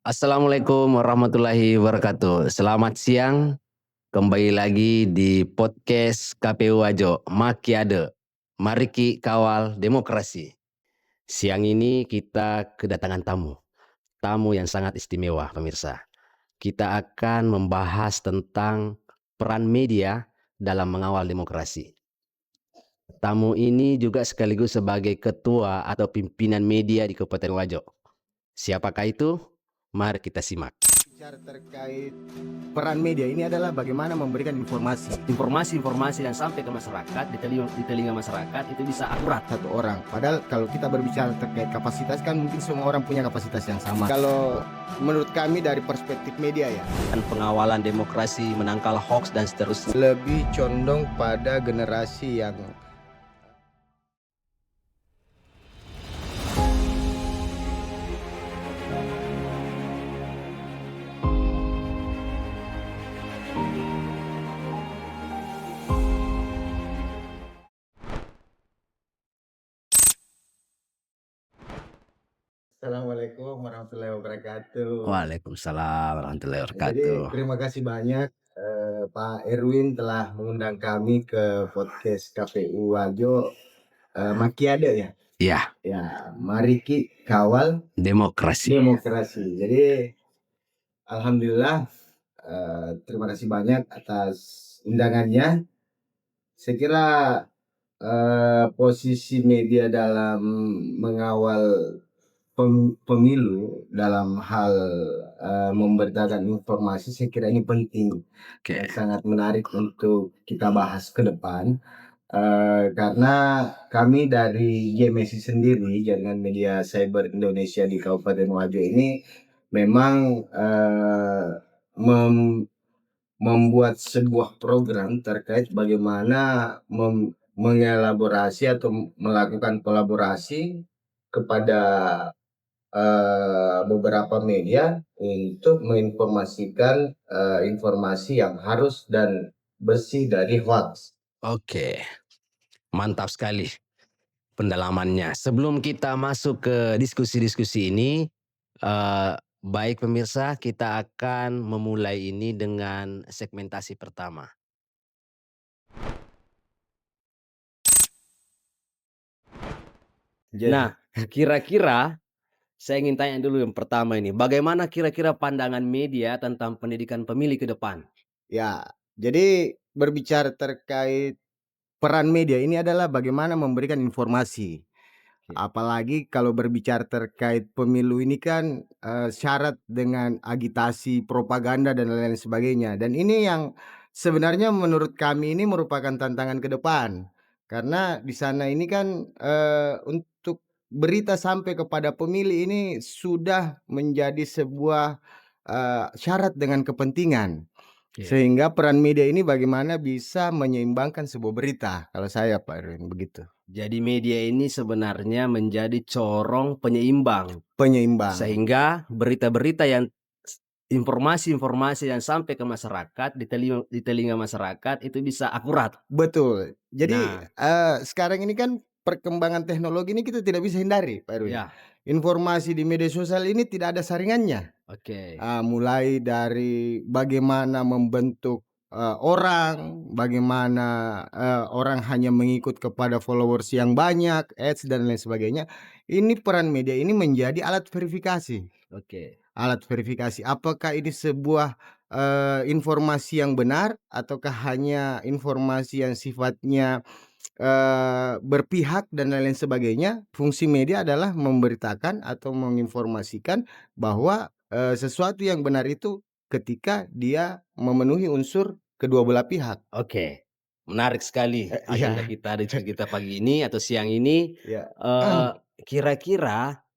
Assalamualaikum warahmatullahi wabarakatuh. Selamat siang, kembali lagi di podcast KPU Wajo, Makiade. Mari kawal demokrasi. Siang ini kita kedatangan tamu yang sangat istimewa pemirsa. Kita akan membahas tentang peran media dalam mengawal demokrasi. Tamu ini juga sekaligus sebagai ketua atau pimpinan media di Kabupaten Wajo. Siapakah itu? Mari kita simak. Bicara terkait peran media ini adalah bagaimana memberikan Informasi yang sampai ke masyarakat, di telinga masyarakat itu bisa akurat. satu orang. Padahal kalau kita berbicara terkait kapasitas kan mungkin semua orang punya kapasitas yang sama. Kalau menurut kami dari perspektif media ya, Dan pengawalan demokrasi, menangkal hoax dan seterusnya. lebih condong pada generasi yang Assalamualaikum warahmatullahi wabarakatuh. Waalaikumsalam warahmatullahi Jadi wabarakatuh. terima kasih banyak Pak Erwin telah mengundang kami ke podcast KPU Wajo Makiade ya. Ya, Ya, mari kawal demokrasi. demokrasi. Jadi alhamdulillah terima kasih banyak atas undangannya. Saya kira posisi media dalam mengawal pemilu dalam hal memberitakan informasi, saya kira ini penting dan sangat menarik untuk kita bahas ke depan. Karena kami dari GMSI sendiri, Jaringan Media Cyber Indonesia di Kabupaten Wajo ini memang membuat sebuah program terkait bagaimana mengelaborasi atau melakukan kolaborasi kepada beberapa media untuk menginformasikan informasi yang harus dan bersih dari hoax. Oke, mantap sekali pendalamannya. Sebelum kita masuk ke diskusi-diskusi ini, baik pemirsa, kita akan memulai ini dengan segmentasi pertama. Nah, kira-kira saya ingin tanya dulu yang pertama ini, bagaimana kira-kira pandangan media tentang pendidikan pemilih ke depan? Ya, jadi berbicara terkait peran media ini adalah bagaimana memberikan informasi. Apalagi kalau berbicara terkait pemilu ini kan syarat dengan agitasi, propaganda dan lain-lain sebagainya. Dan ini yang sebenarnya menurut kami ini merupakan tantangan ke depan. Karena di sana ini kan untuk berita sampai kepada pemilih ini sudah menjadi sebuah syarat dengan kepentingan. Sehingga peran media ini bagaimana bisa menyeimbangkan sebuah berita. Kalau saya Pak Erwin begitu. Jadi media ini sebenarnya menjadi corong penyeimbang, Penyeimbang. sehingga berita-berita yang informasi-informasi yang sampai ke masyarakat, di telinga masyarakat itu bisa akurat. Betul. Jadi Nah. sekarang ini kan perkembangan teknologi ini kita tidak bisa hindari Pak Erwin. Ya, Informasi di media sosial ini tidak ada saringannya. oke. Mulai dari bagaimana membentuk orang, bagaimana orang hanya mengikut kepada followers yang banyak, ads dan lain sebagainya. Ini peran media ini menjadi alat verifikasi. Oke. Alat verifikasi apakah ini sebuah informasi yang benar ataukah hanya informasi yang sifatnya berpihak dan lain-lain sebagainya. Fungsi media adalah memberitakan atau menginformasikan bahwa sesuatu yang benar itu ketika dia memenuhi unsur kedua belah pihak. Oke, menarik sekali Iya. agenda kita diskusi kita pagi ini atau siang ini. Ya. Kira-kira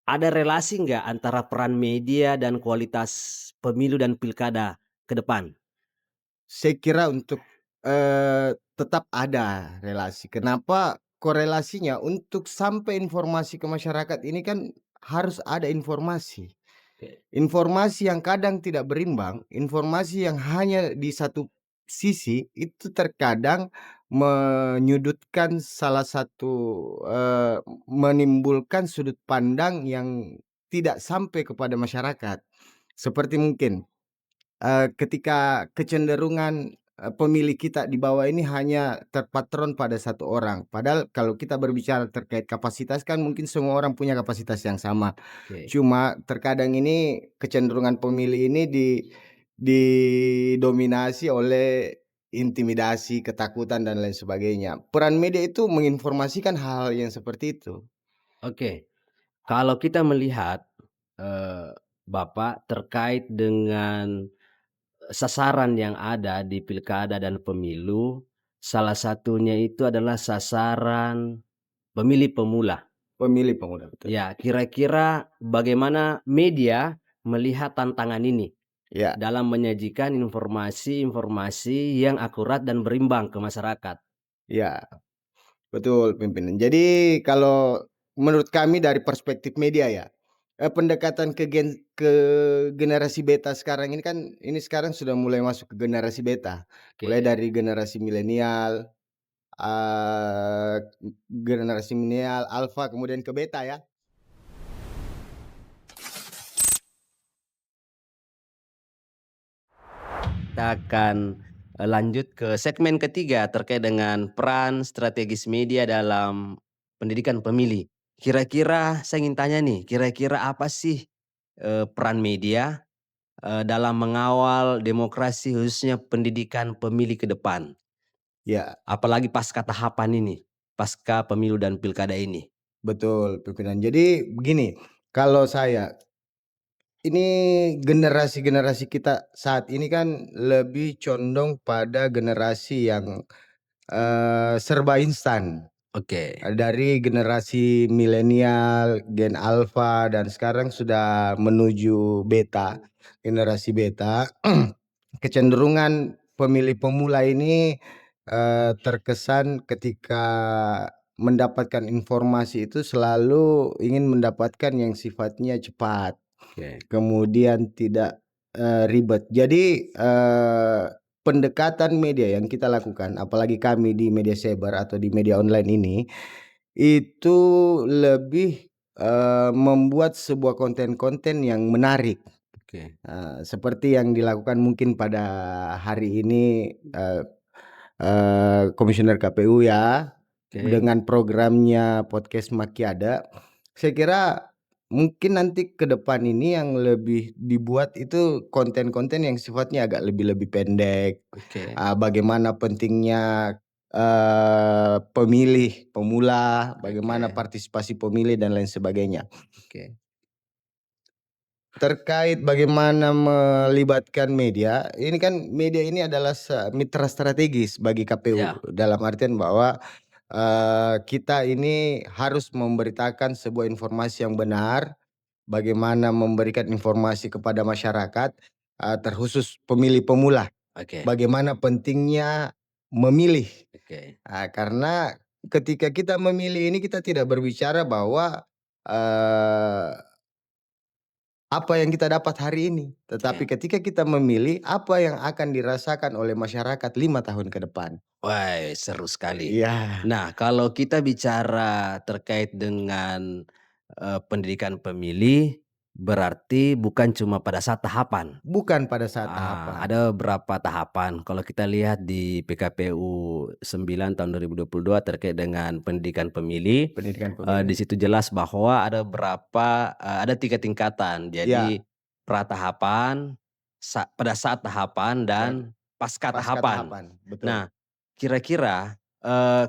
ada relasi nggak antara peran media dan kualitas pemilu dan pilkada ke depan? Saya kira untuk tetap ada relasi. Kenapa korelasinya? Untuk sampai informasi ke masyarakat ini kan harus ada informasi. Oke. Informasi yang kadang tidak berimbang, informasi yang hanya di satu sisi itu terkadang menyudutkan salah satu menimbulkan sudut pandang yang tidak sampai kepada masyarakat. Seperti mungkin, ketika kecenderungan, pemilih kita di bawah ini hanya terpatron pada satu orang. Padahal kalau kita berbicara terkait kapasitas kan mungkin semua orang punya kapasitas yang sama. Oke. Cuma terkadang ini kecenderungan pemilih ini didominasi oleh intimidasi, ketakutan, dan lain sebagainya. Peran media itu menginformasikan hal-hal yang seperti itu. Oke. Kalau kita melihat, Bapak terkait dengan sasaran yang ada di pilkada dan pemilu, salah satunya itu adalah sasaran pemilih pemula. Pemilih pemuda, betul. Ya, kira-kira bagaimana media melihat tantangan ini Ya, dalam menyajikan informasi-informasi yang akurat dan berimbang ke masyarakat? ya, betul pimpinan. Jadi kalau menurut kami dari perspektif media ya, pendekatan ke generasi beta sekarang ini kan, ini sekarang sudah mulai masuk ke generasi beta. Mulai Oke. dari generasi milenial, generasi milenial, alfa, kemudian ke beta ya. Kita akan, lanjut ke segmen ketiga terkait dengan peran strategis media dalam pendidikan pemilih. Kira-kira saya ingin tanya nih, kira-kira apa sih, peran media, dalam mengawal demokrasi khususnya pendidikan pemilih ke depan? Ya, Apalagi pasca tahapan ini, pasca pemilu dan pilkada ini. betul pimpinan. Jadi begini, kalau saya, ini generasi-generasi kita saat ini kan lebih condong pada generasi yang, serba instan. Oke, Dari generasi milenial, Gen Alpha, dan sekarang sudah menuju beta, generasi beta. Kecenderungan pemilih pemula ini, terkesan ketika mendapatkan informasi itu selalu ingin mendapatkan yang sifatnya cepat, oke, kemudian tidak, ribet. Jadi, pendekatan media yang kita lakukan, apalagi kami di media cyber atau di media online ini, itu lebih, membuat sebuah konten-konten yang menarik. oke, Seperti yang dilakukan mungkin pada hari ini, komisioner KPU ya, oke, dengan programnya podcast Makiada. Saya kira mungkin nanti ke depan ini yang lebih dibuat itu konten-konten yang sifatnya agak lebih-lebih pendek, oke, bagaimana pentingnya, pemilih pemula, bagaimana oke, partisipasi pemilih dan lain sebagainya. oke. Terkait bagaimana melibatkan media, ini kan media ini adalah mitra strategis bagi KPU, Ya, dalam artian bahwa, kita ini harus memberitakan sebuah informasi yang benar, bagaimana memberikan informasi kepada masyarakat, terkhusus pemilih pemula, oke, bagaimana pentingnya memilih. oke, Karena ketika kita memilih ini kita tidak berbicara bahwa, eee apa yang kita dapat hari ini, tetapi oke. ketika kita memilih, apa yang akan dirasakan oleh masyarakat 5 tahun ke depan. Wah, seru sekali. Iya, Nah, kalau kita bicara terkait dengan, pendidikan pemilih, berarti bukan cuma pada saat tahapan. bukan pada saat tahapan. Ada beberapa tahapan. Kalau kita lihat di PKPU 9 tahun 2022 terkait dengan pendidikan pemilih, Pendidikan di pemilih. situ jelas bahwa ada 3 tingkatan. Ya, Jadi pratahapan, pada saat tahapan, dan dan pasca pasca tahapan. tahapan, betul. Nah, kira-kira,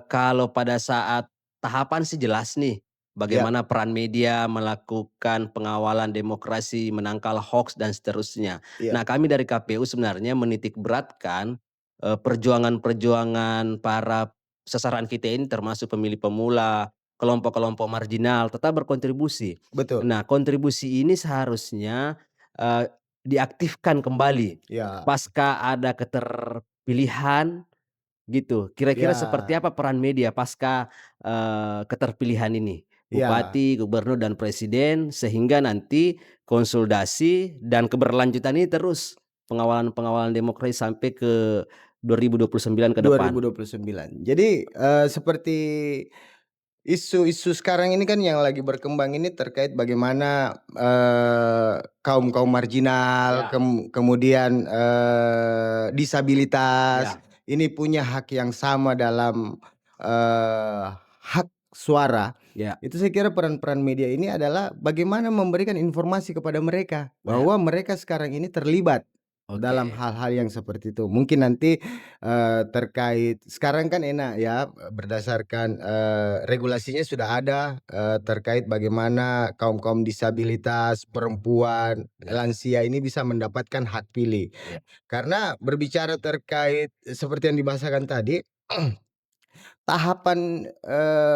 kalau pada saat tahapan sih jelas nih, Ya, bagaimana peran media melakukan pengawalan demokrasi, menangkal hoaks dan seterusnya. iya, Nah, kami dari KPU sebenarnya menitik beratkan, perjuangan-perjuangan para sasaran kita ini termasuk pemilih pemula, kelompok-kelompok marginal tetap berkontribusi. betul. Nah, kontribusi ini seharusnya, diaktifkan kembali Ya, pasca ada keterpilihan gitu. Kira-kira seperti ya, apa peran media pasca, keterpilihan ini? ya, Bupati, gubernur, dan presiden sehingga nanti konsolidasi dan keberlanjutan ini terus pengawalan-pengawalan demokrasi sampai ke 2029 ke depan. 2029. Jadi, seperti Isu-isu sekarang ini kan yang lagi berkembang ini terkait bagaimana kaum-kaum marginal, Ya. kemudian disabilitas Ya. ini punya hak yang sama dalam hak suara. Ya. Itu saya kira peran-peran media ini adalah bagaimana memberikan informasi kepada mereka Ya. bahwa mereka sekarang ini terlibat dalam Oke. hal-hal yang seperti itu. Mungkin nanti terkait sekarang kan enak ya, berdasarkan regulasinya sudah ada terkait bagaimana kaum-kaum disabilitas, perempuan, Ya. lansia ini bisa mendapatkan hak pilih. Ya. Karena berbicara terkait seperti yang dibahasakan tadi, tahapan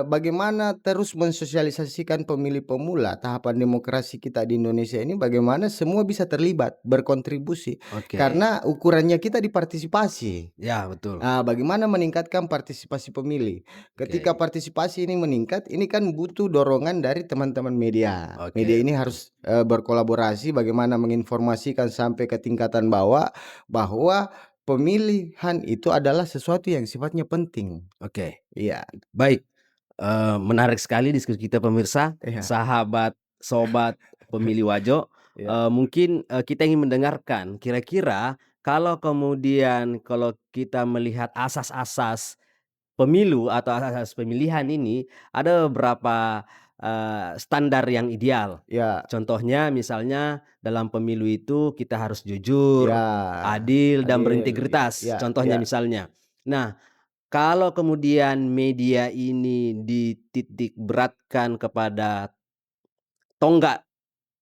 bagaimana terus mensosialisasikan pemilih pemula, tahapan demokrasi kita di Indonesia ini bagaimana semua bisa terlibat, berkontribusi. Oke. Karena ukurannya kita di partisipasi. Ya, betul. Bagaimana meningkatkan partisipasi pemilih? Ketika Oke. partisipasi ini meningkat, ini kan butuh dorongan dari teman-teman media. Media Oke, ini betul. harus berkolaborasi bagaimana menginformasikan sampai ke tingkatan bawah bahwa pemilihan itu adalah sesuatu yang sifatnya penting. Oke. Iya, Baik, menarik sekali diskusi kita pemirsa, iya, sahabat, sobat pemilih Wajo. iya, Mungkin, kita ingin mendengarkan kira-kira kalau kita melihat asas-asas pemilu atau asas-asas pemilihan ini ada beberapa, standar yang ideal. iya, Contohnya misalnya dalam pemilu itu kita harus jujur, iya, adil, dan adil, iya, berintegritas, iya, iya, contohnya misalnya. Nah, kalau kemudian media ini dititik beratkan kepada tonggak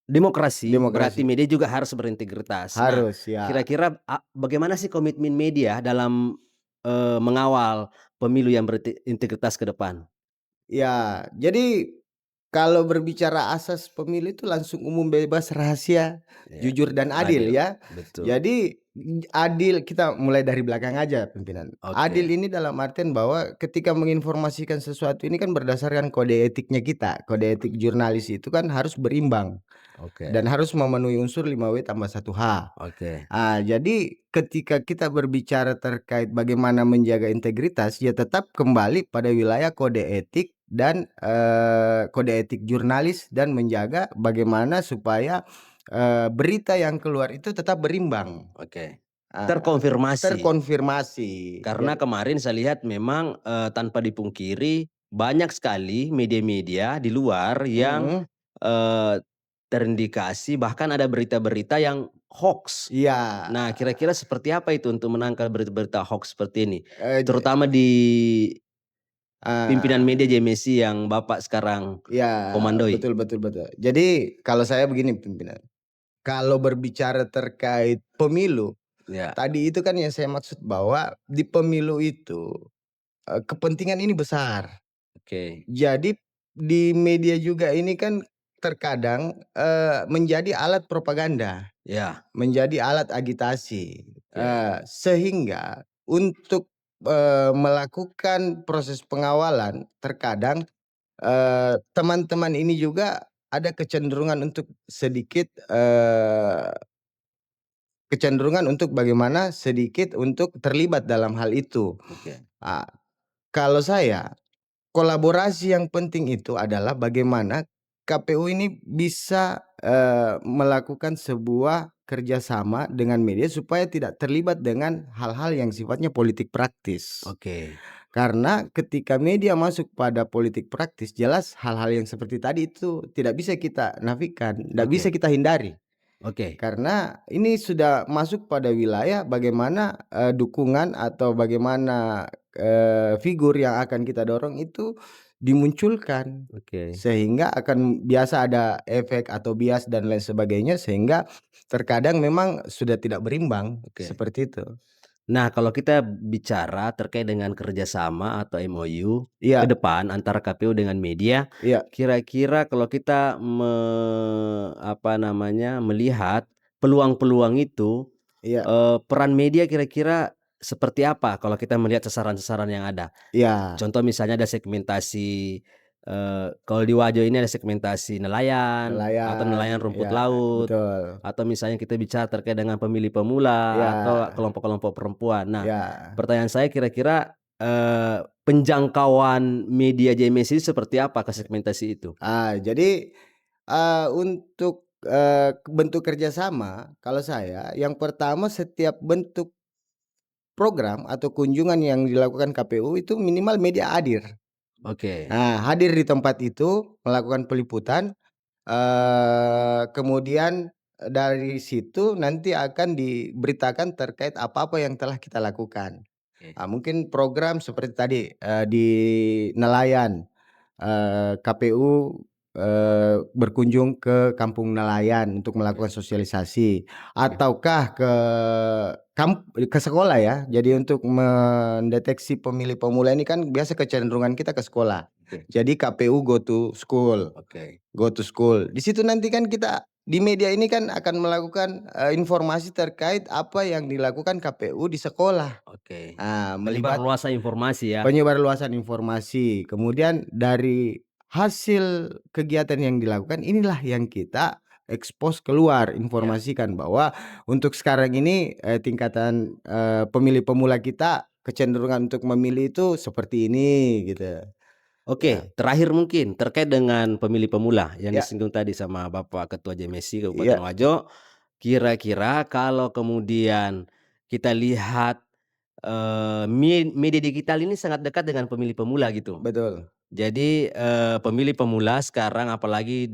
demokrasi, berarti demokrasi, media juga harus berintegritas. Nah, harus, ya. kira-kira bagaimana sih komitmen media dalam, mengawal pemilu yang berintegritas ke depan? Ya, jadi kalau berbicara asas pemilu itu langsung umum, bebas, rahasia, Ya, jujur dan adil adil, ya. betul. Jadi adil kita mulai dari belakang aja pimpinan. Adil Oke. ini dalam artian bahwa ketika menginformasikan sesuatu ini kan berdasarkan kode etiknya kita. Kode etik jurnalis itu kan harus berimbang Oke. dan harus memenuhi unsur 5W tambah 1H. Oke. Jadi ketika kita berbicara terkait bagaimana menjaga integritas, ya tetap kembali pada wilayah kode etik dan kode etik jurnalis dan menjaga bagaimana supaya berita yang keluar itu tetap berimbang, Oke. eee, Terkonfirmasi. terkonfirmasi. Karena kemarin saya lihat memang, tanpa dipungkiri banyak sekali media-media di luar yang, Mhm, eee, terindikasi bahkan ada berita-berita yang hoaks. iya, Nah, kira-kira seperti apa itu untuk menangkal berita-berita hoaks seperti ini? eee, Terutama di pimpinan eee, media JMSI yang Bapak sekarang iya, komandoi. betul, betul, betul. Jadi kalau saya begini pimpinan, kalau berbicara terkait pemilu, Ya. tadi itu kan yang saya maksud bahwa di pemilu itu, kepentingan ini besar. Oke. Jadi di media juga ini kan terkadang, menjadi alat propaganda, Ya. menjadi alat agitasi, Oke. sehingga untuk melakukan proses pengawalan terkadang, teman-teman ini juga ada kecenderungan untuk sedikit, kecenderungan untuk bagaimana sedikit untuk terlibat dalam hal itu. Oke. Ah, kalau saya, kolaborasi yang penting itu adalah bagaimana KPU ini bisa melakukan sebuah kerjasama dengan media supaya tidak terlibat dengan hal-hal yang sifatnya politik praktis. Oke. Karena ketika media masuk pada politik praktis, jelas hal-hal yang seperti tadi itu tidak bisa kita nafikan, tidak bisa Oke. kita hindari. Oke. Karena ini sudah masuk pada wilayah bagaimana, dukungan atau bagaimana, figur yang akan kita dorong itu dimunculkan. Oke. Sehingga akan biasa ada efek atau bias dan lain sebagainya sehingga terkadang memang sudah tidak berimbang, Oke. seperti itu. Nah, kalau kita bicara terkait dengan kerjasama atau MOU ke Iya, depan antara KPU dengan media, iya, kira-kira kalau kita melihat peluang-peluang itu, iya, peran media kira-kira seperti apa kalau kita melihat sasaran-sasaran yang ada? iya, Contoh misalnya ada segmentasi, kalau di Wajo ini ada segmentasi nelayan atau nelayan, nelayan rumput iya, laut, betul. atau misalnya kita bicara terkait dengan pemilih pemula Iya, atau kelompok-kelompok perempuan. Nah, iya, pertanyaan saya kira-kira penjangkauan media JMS ini seperti apa ke segmentasi itu? Jadi, untuk, bentuk kerjasama kalau saya, yang pertama setiap bentuk program atau kunjungan yang dilakukan KPU itu minimal media hadir. Oke. Hadir di tempat itu, melakukan peliputan, kemudian dari situ nanti akan diberitakan terkait apa-apa yang telah kita lakukan. Oke. Mungkin program seperti tadi, di nelayan, KPU, berkunjung ke kampung nelayan untuk melakukan sosialisasi, ataukah ke sekolah ya. Jadi untuk mendeteksi pemilih pemula ini kan biasa kecenderungan kita ke sekolah. Oke. Jadi KPU go to school. Oke. Go to school. Di situ nanti kan kita di media ini kan akan melakukan, informasi terkait apa yang dilakukan KPU di sekolah. Oke. Melibat Penyebarluasan informasi ya? penyebarluasan informasi. Kemudian dari hasil kegiatan yang dilakukan inilah yang kita expose keluar, informasikan bahwa untuk sekarang ini, tingkatan, pemilih pemula kita kecenderungan untuk memilih itu seperti ini gitu. Ya. Oke, terakhir mungkin terkait dengan pemilih pemula yang Ya. disinggung tadi sama Bapak Ketua JMSI Kabupaten Iya, Wajo, kira-kira kalau kemudian kita lihat, media digital ini sangat dekat dengan pemilih pemula gitu. betul. Jadi, pemilih pemula sekarang apalagi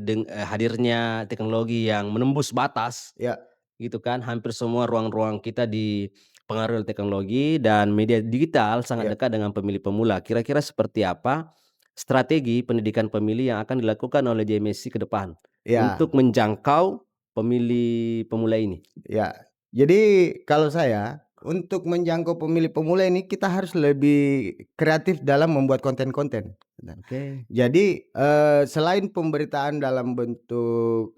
hadirnya teknologi yang menembus batas Ya, gitu kan, hampir semua ruang-ruang kita dipengaruhi oleh teknologi dan media digital sangat ya, dekat dengan pemilih pemula. Kira-kira seperti apa strategi pendidikan pemilih yang akan dilakukan oleh JMSI ke depan ya, untuk menjangkau pemilih pemula ini? ya. Jadi kalau saya, untuk menjangkau pemilih pemula ini kita harus lebih kreatif dalam membuat konten-konten. Nah, Oke. jadi, selain pemberitaan dalam bentuk,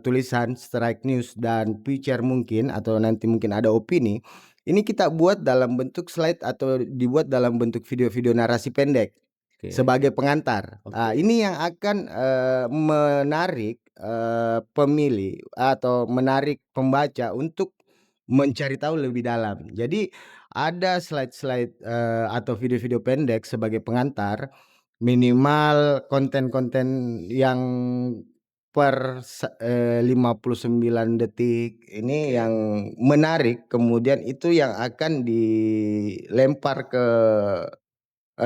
tulisan, strike news dan picture mungkin atau nanti mungkin ada opini, ini kita buat dalam bentuk slide atau dibuat dalam bentuk video-video narasi pendek Oke. sebagai pengantar. Oke. Ini yang akan, menarik, pemilih atau menarik pembaca untuk mencari tahu lebih dalam. Jadi ada slide-slide, atau video-video pendek sebagai pengantar. Minimal konten-konten yang 59 detik ini Oke. yang menarik, kemudian itu yang akan dilempar ke,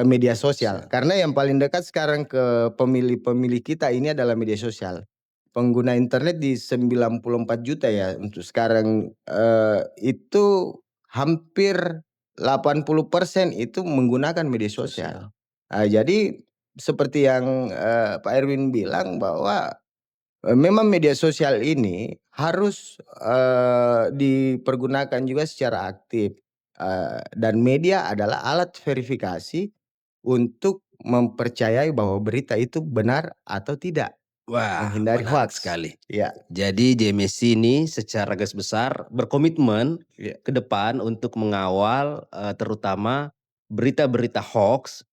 media sosial. Karena yang paling dekat sekarang ke pemilih-pemilih kita ini adalah media sosial. Pengguna internet di 94 juta ya untuk sekarang, itu hampir 80% itu menggunakan media sosial. Sosial. Jadi seperti yang, Pak Erwin bilang bahwa, memang media sosial ini harus, dipergunakan juga secara aktif, dan media adalah alat verifikasi untuk mempercayai bahwa berita itu benar atau tidak, Wah, menghindari menarik hoaks. sekali. Iya, Jadi JMSI ini secara garis besar berkomitmen iya, ke depan untuk mengawal, terutama berita-berita hoax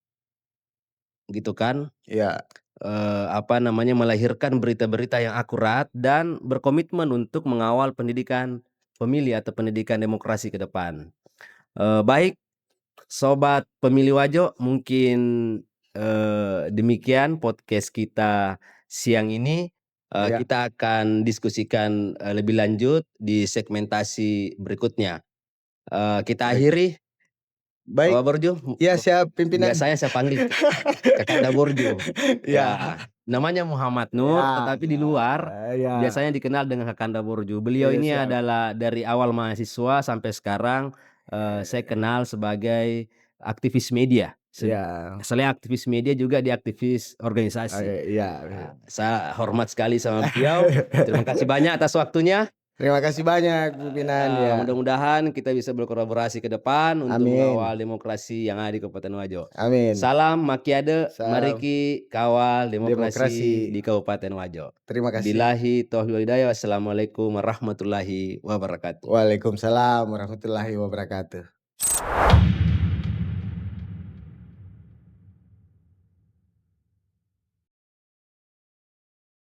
gitu kan, iya, melahirkan berita-berita yang akurat dan berkomitmen untuk mengawal pendidikan pemilih atau pendidikan demokrasi ke depan. Baik sobat pemilih Wajo, mungkin, demikian podcast kita siang ini, iya, kita akan diskusikan, lebih lanjut di segmentasi berikutnya. Kita baik, akhiri, baik. Bapak Borjo, Iya siap pimpinan. biasanya saya panggil Kakanda Borjo. Iya, Ya, namanya Muhammad Nur, iya, tetapi di luar iya, biasanya dikenal dengan Kakanda Borjo. Beliau iya ini siap, adalah dari awal mahasiswa sampai sekarang, saya kenal sebagai aktivis media. iya, Selain aktivis media juga dia aktivis organisasi. iya. Saya hormat sekali sama beliau. Terima kasih banyak atas waktunya. Terima kasih banyak pimpinan, ya. Mudah-mudahan kita bisa berkolaborasi ke depan untuk Amin, mengawal demokrasi yang ada di Kabupaten Wajo. amin. Salam Makiade, Salam mariki kawal demokrasi demokrasi. di Kabupaten Wajo. Terima kasih. Bilahi taufiq wal hidayah. Wassalamualaikum warahmatullahi wabarakatuh. Waalaikumsalam warahmatullahi wabarakatuh.